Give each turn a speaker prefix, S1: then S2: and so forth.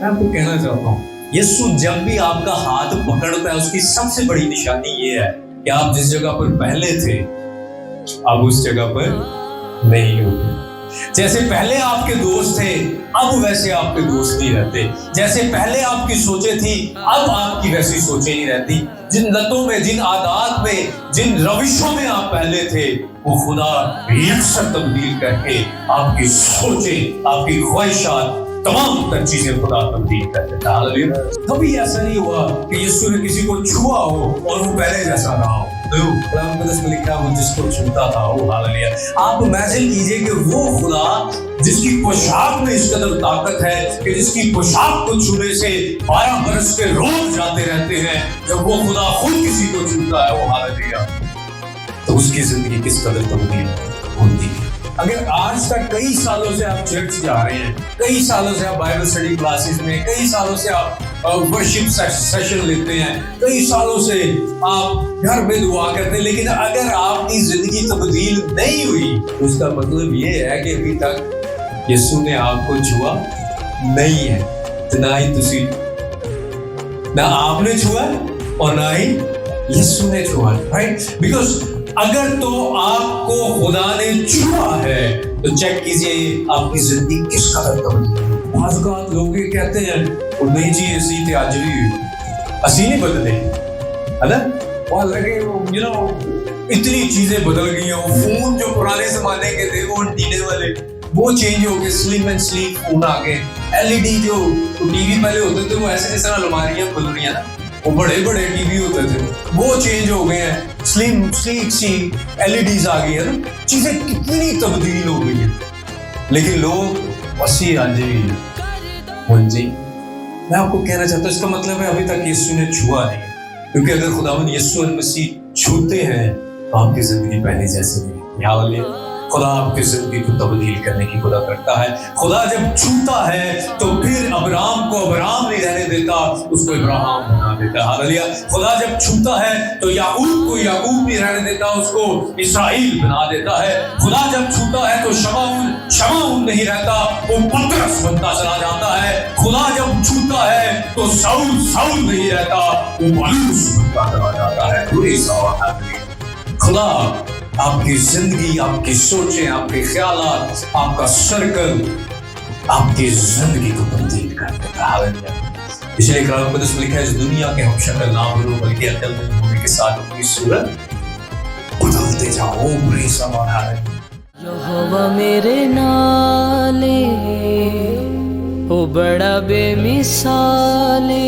S1: मैं आपको कहना चाहता हूँ, यीशु जब भी आपका हाथ पकड़ता है उसकी सबसे बड़ी निशानी ये है कि आप जिस जगह पर पहले थे अब उस जगह पर नहीं होते। जैसे पहले आपके दोस्त थे अब वैसे आपके दोस्त नहीं रहते। जैसे पहले आपकी सोचें थी अब आपकी वैसी सोचें नहीं रहती। जिन लतों में, जिन आदत में, जिन रविशों में आप पहले थे वो खुदा यकसर तब्दील करके आपकी सोचें, आपकी ख्वाहिशात, तमाम तर चीजें खुदा तब्दील कर देता है। कभी ऐसा नहीं हुआ कि यीशु ने किसी को छुआ हो और वो पहले जैसा रहा हो। में लिखा वो जिसको छूता था वो हालेलुया। आप इमेजिन कीजिए कि वो खुदा जिसकी पोशाक में इस कदर ताकत है कि जिसकी पोशाक को छूने से 12 बरस के रोग जाते रहते हैं, जब वो खुदा खुद किसी को छूता है वो हालेलुया, तो उसकी जिंदगी किस कदर तब्दील होती है। अगर आज तक कई सालों से आप चर्च जा रहे हैं, कई सालों से आप बाइबल स्टडी क्लासेस में, कई सालों से आप वर्शिप सेशन लेते हैं, कई सालों से आप घर में दुआ करते हैं, लेकिन अगर आपकी जिंदगी तब्दील नहीं हुई तो उसका मतलब ये है कि अभी तक यीशु ने आपको छुआ नहीं है। तो ना ही तुसी, ना आपने छुआ और ना ही यीशु ने छुआ, राइट? बिकॉज अगर तो आपको खुदा ने छुआ है तो चेक कीजिए आपकी जिंदगी किस कदर तब्दील। बाज़ लोग ये कहते हैं वो नहीं जी ऐसी थे आज भी असी नहीं बदले, है ना? वहाँ लगे यू नो इतनी चीजें बदल गई हैं। वो फोन जो पुराने जमाने के थे वो एंटीने वाले वो चेंज हो गए, स्लिम एंड स्लीक फोन आ गए। एलईडी जो टीवी पहले होते थे वो ऐसे जैसे अलमारियां खुल रही है ना, वो बड़े बड़े टीवी होते थे वो चेंज हो गए हैं, स्लिम स्लीक सी एलईडीज आ गई है ना। चीजें कितनी तब्दील हो गई है, लेकिन लोग वसी राजी जी। मैं आपको कहना चाहता हूँ इसका मतलब है अभी तक यीशु ने छुआ नहीं, क्योंकि अगर खुदावंद यीशु मसीह छूते हैं तो आपकी जिंदगी पहले जैसे नहीं। हालेलुया। खुदा आपकी जिंदगी को तब्दील करने की खुदा करता है। खुदा जब छूता है तो फिर अब्राम को अब्राम नहीं रहने देता, उसको इब्राहिम बना देता। हालेलुया। खुदा जब छूता है तो याकूब को याकूब नहीं रहने देता, उसको इसराइल बना देता है। खुदा जब छूता है तो शमाउन नहीं रहता, वो पतरस बनता चला जाता है। खुदा जब छूता है तो साउल नहीं रहता, वो पौलुस बनता चला जाता है। खुदा आपकी जिंदगी, आपकी सोचें, आपके ख्यालात, आपका सर्कल, आपकी जिंदगी को तब्दील कर देता है। इसलिए कलाम मुक़द्दस में लिखा है इस दुनिया के हम शक्ल ना बदलो बल्कि अकल में होने के साथ अपनी सूरत बदलते जाओ। Praise the Lord.
S2: यहोवा मेरे नाले ओ बड़ा बेमिसाले